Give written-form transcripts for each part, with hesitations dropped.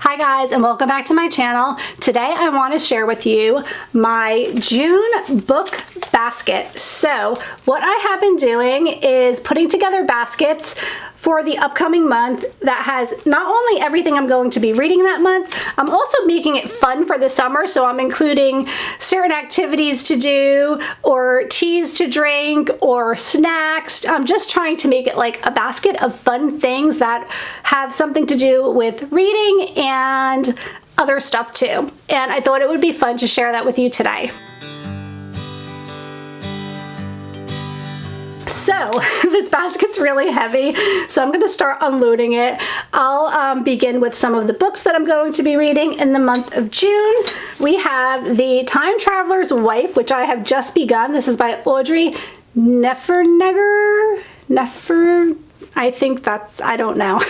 Hi guys, and welcome back to my channel. Today I want to share with you my June book basket. So what I have been doing is putting together baskets for the upcoming month that has not only everything I'm going to be reading that month, I'm also making it fun for the summer. So I'm including certain activities to do or teas to drink or snacks. I'm just trying to make it like a basket of fun things that have something to do with reading and other stuff too. And I thought it would be fun to share that with you today. So this basket's really heavy, so I'm going to start unloading it. I'll begin with some of the books that I'm going to be reading in the month of June. We have The Time Traveler's Wife, which I have just begun. This is by Audrey Niffenegger. I think that's, I don't know.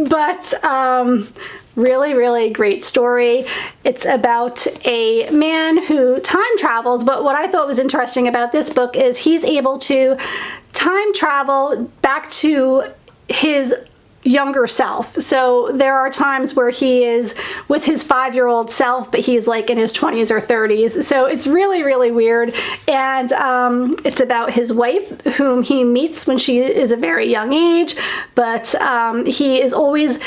But really great story. It's about a man who time travels, but what I thought was interesting about this book is he's able to time travel back to his younger self. So there are times where he is with his 5-year-old self, but he's like in his 20s or 30s. So it's really weird. And it's about his wife, whom he meets when she is a very young age, but he always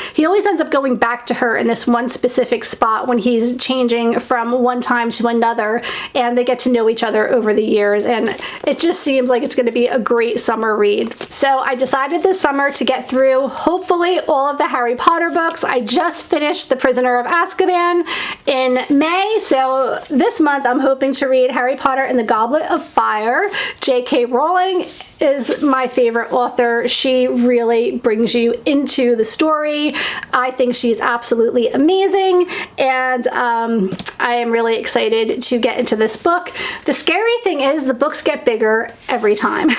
ends up going back to her in this one specific spot when he's changing from one time to another, and they get to know each other over the years, and it just seems like it's going to be a great summer read. So I decided this summer to get through hopefully all of the Harry Potter books. I just finished The Prisoner of Azkaban in May, so this month I'm hoping to read Harry Potter and the Goblet of Fire. J.K. Rowling is my favorite author. She really brings you into the story. I think she's absolutely amazing, and I am really excited to get into this book. The scary thing is the books get bigger every time.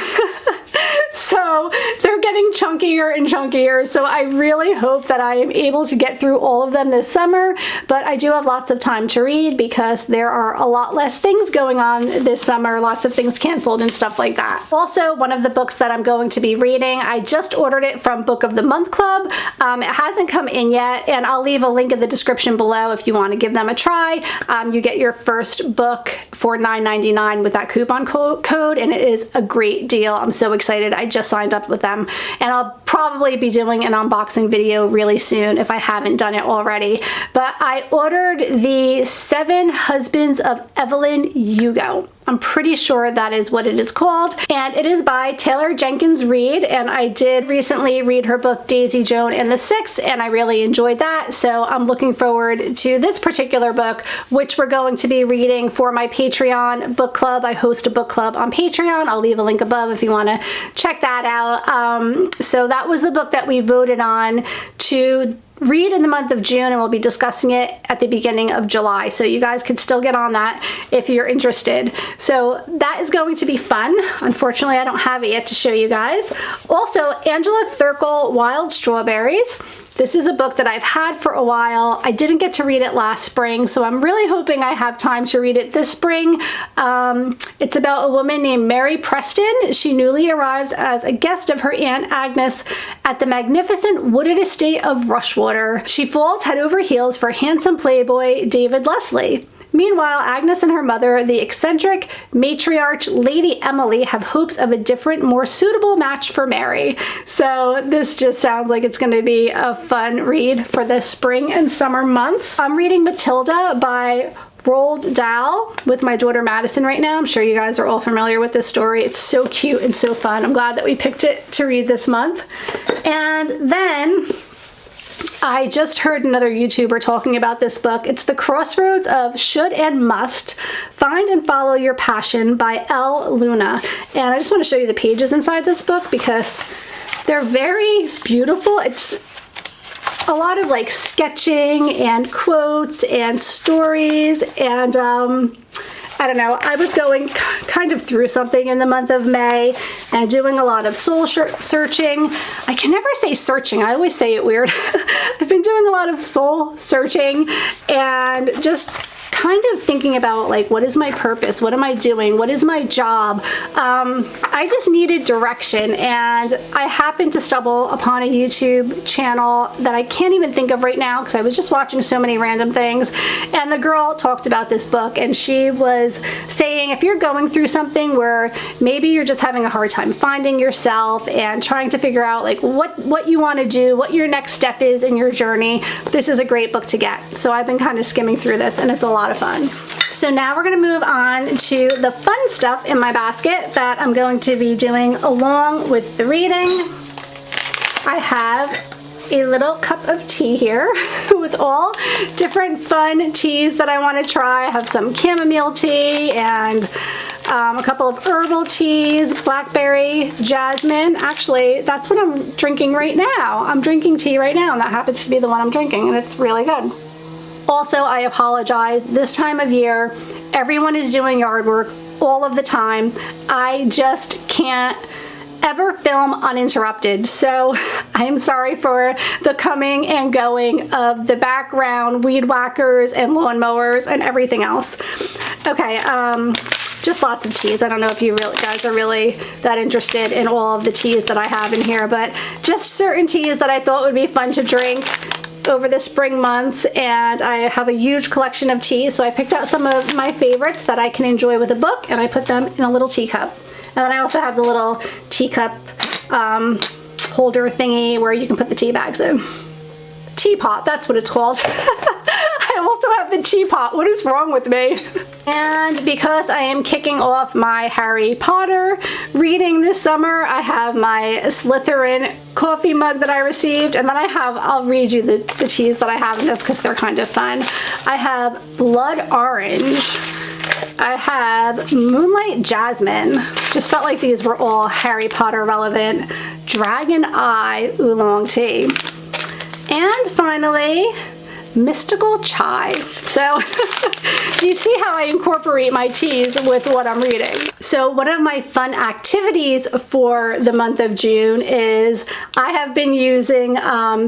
So they're getting chunkier and chunkier, so I really hope that I am able to get through all of them this summer, but I do have lots of time to read because there are a lot less things going on this summer, lots of things canceled and stuff like that. Also, one of the books that I'm going to be reading, I just ordered it from Book of the Month Club. It hasn't come in yet, and I'll leave a link in the description below if you want to give them a try. You get your first book for $9.99 with that coupon code, and it is a great deal. I'm so excited. I just signed up with them, and I'll probably be doing an unboxing video really soon if I haven't done it already. But I ordered the 7 Husbands of Evelyn Hugo. I'm pretty sure that is what it is called, and it is by Taylor Jenkins Reid, and I did recently read her book Daisy Joan and the Six, and I really enjoyed that, so I'm looking forward to this particular book, which we're going to be reading for my Patreon book club. I host a book club on Patreon. I'll leave a link above if you want to check that out. So that was the book that we voted on to read in the month of June, and we'll be discussing it at the beginning of July, so you guys could still get on that if you're interested. So that is going to be fun. Unfortunately, I don't have it yet to show you guys. Also, Angela Thirkell, Wild Strawberries. This is a book that I've had for a while. I didn't get to read it last spring, so I'm really hoping I have time to read it this spring. It's about a woman named Mary Preston. She newly arrives as a guest of her Aunt Agnes at the magnificent wooded estate of Rushwater. She falls head over heels for handsome playboy David Leslie. Meanwhile, Agnes and her mother, the eccentric matriarch Lady Emily, have hopes of a different, more suitable match for Mary. So this just sounds like it's going to be a fun read for the spring and summer months. I'm reading Matilda by Roald Dahl with my daughter Madison right now. I'm sure you guys are all familiar with this story. It's so cute and so fun. I'm glad that we picked it to read this month. And then I just heard another YouTuber talking about this book. It's The Crossroads of Should and Must. Find and Follow Your Passion by Elle Luna. And I just want to show you the pages inside this book because they're very beautiful. It's a lot of like sketching and quotes and stories, and I don't know, I was going kind of through something in the month of May and doing a lot of soul searching. I can never say searching, I always say it weird. I've been doing a lot of soul searching and just kind of thinking about like, what is my purpose? What am I doing? What is my job? I just needed direction, and I happened to stumble upon a YouTube channel that I can't even think of right now because I was just watching so many random things, and the girl talked about this book, and she was saying if you're going through something where maybe you're just having a hard time finding yourself and trying to figure out like what you want to do, what your next step is in your journey, this is a great book to get. So I've been kind of skimming through this, and it's a lot of fun. So now we're going to move on to the fun stuff in my basket that I'm going to be doing along with the reading. I have a little cup of tea here with all different fun teas that I want to try. I have some chamomile tea and a couple of herbal teas, blackberry, jasmine. Actually, that's what I'm drinking right now. I'm drinking tea right now, and that happens to be the one I'm drinking, and it's really good. Also, I apologize. This time of year, everyone is doing yard work all of the time. I just can't ever film uninterrupted. So I'm sorry for the coming and going of the background weed whackers and lawn mowers and everything else. Okay, just lots of teas. I don't know if you guys are really that interested in all of the teas that I have in here, but just certain teas that I thought would be fun to drink over the spring months, and I have a huge collection of teas, so I picked out some of my favorites that I can enjoy with a book, and I put them in a little teacup. And then I also have the little teacup holder thingy where you can put the tea bags in. Teapot, that's what it's called. I also have the teapot. What is wrong with me? And because I am kicking off my Harry Potter reading this summer, I have my Slytherin coffee mug that I received, and then I'll read you the teas that I have in this because they're kind of fun. I have Blood Orange. I have Moonlight Jasmine. Just felt like these were all Harry Potter relevant. Dragon Eye Oolong Tea. And finally, Mystical Chai. So do you see how I incorporate my teas with what I'm reading? So one of my fun activities for the month of June is I have been using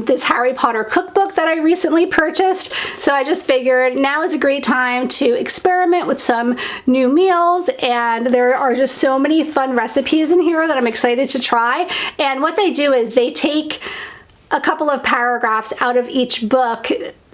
this Harry Potter cookbook that I recently purchased. So I just figured now is a great time to experiment with some new meals, and there are just so many fun recipes in here that I'm excited to try. And what they do is they take a couple of paragraphs out of each book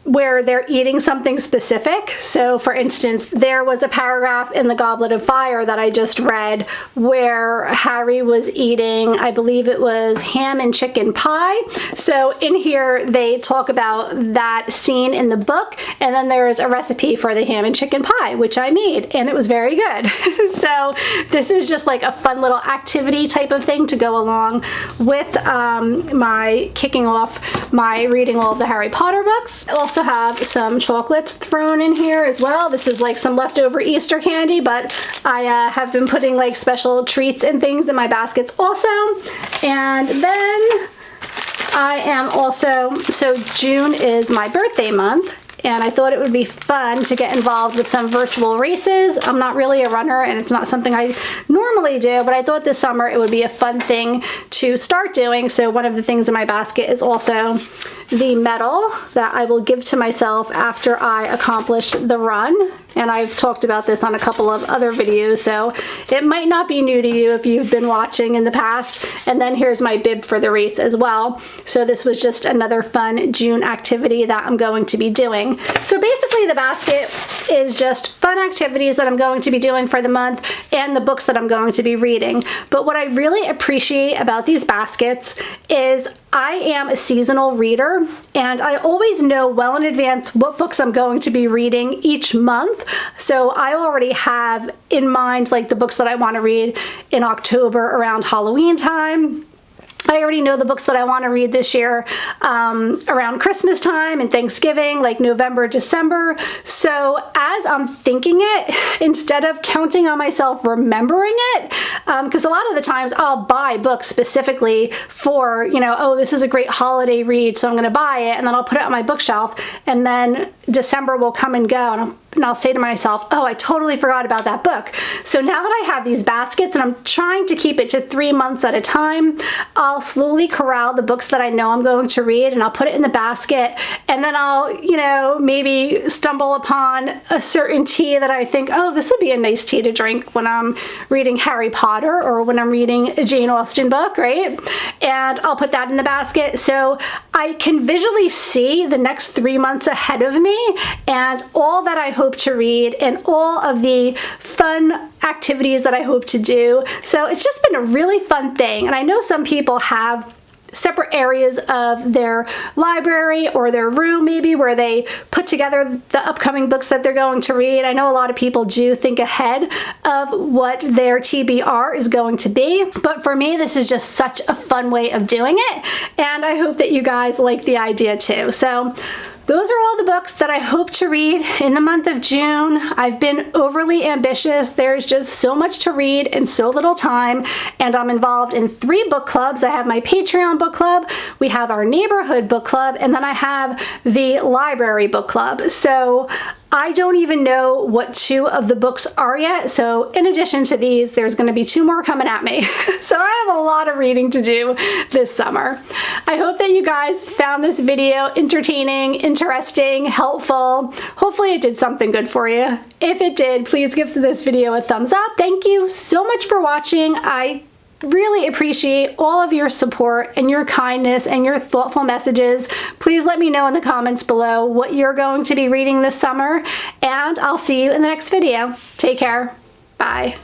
where they're eating something specific. So for instance, there was a paragraph in the Goblet of Fire that I just read where Harry was eating, I believe it was ham and chicken pie. So in here they talk about that scene in the book, and then there's a recipe for the ham and chicken pie, which I made, and it was very good. So this is just like a fun little activity type of thing to go along with my kicking off my reading all of the Harry Potter books. I also have some chocolates thrown in here as well. This is like some leftover Easter candy, but I have been putting like special treats and things in my baskets also. And then I am also, so June is my birthday month, and I thought it would be fun to get involved with some virtual races. I'm not really a runner, and it's not something I normally do, but I thought this summer it would be a fun thing to start doing. So one of the things in my basket is also the medal that I will give to myself after I accomplish the run. And I've talked about this on a couple of other videos, so it might not be new to you if you've been watching in the past. And then here's my bib for the race as well. So this was just another fun June activity that I'm going to be doing. So basically the basket is just fun activities that I'm going to be doing for the month and the books that I'm going to be reading. But what I really appreciate about these baskets is I am a seasonal reader, and I always know well in advance what books I'm going to be reading each month. So I already have in mind like the books that I want to read in October around Halloween time. I already know the books that I want to read this year around Christmas time and Thanksgiving, like November, December. So as I'm thinking it, instead of counting on myself remembering it, because a lot of the times I'll buy books specifically for, you know, oh, this is a great holiday read, so I'm going to buy it, and then I'll put it on my bookshelf, and then December will come and go, and I'll and I'll say to myself, oh, I totally forgot about that book. So now that I have these baskets and I'm trying to keep it to 3 months at a time, I'll slowly corral the books that I know I'm going to read, and I'll put it in the basket, and then I'll, maybe stumble upon a certain tea that I think, oh, this would be a nice tea to drink when I'm reading Harry Potter or when I'm reading a Jane Austen book, right? And I'll put that in the basket so I can visually see the next 3 months ahead of me and all that I hope to read and all of the fun activities that I hope to do. So it's just been a really fun thing. And I know some people have separate areas of their library or their room maybe where they put together the upcoming books that they're going to read. I know a lot of people do think ahead of what their TBR is going to be, but for me this is just such a fun way of doing it, and I hope that you guys like the idea too. So those are all the books that I hope to read in the month of June. I've been overly ambitious. There's just so much to read in so little time, and I'm involved in 3 book clubs. I have my Patreon book club, we have our neighborhood book club, and then I have the library book club. So I don't even know what 2 of the books are yet. So in addition to these, there's going to be 2 more coming at me. So I have a lot of reading to do this summer. I hope that you guys found this video entertaining, interesting, helpful. Hopefully it did something good for you. If it did, please give this video a thumbs up. Thank you so much for watching. I really appreciate all of your support and your kindness and your thoughtful messages. Please let me know in the comments below what you're going to be reading this summer, and I'll see you in the next video. Take care. Bye.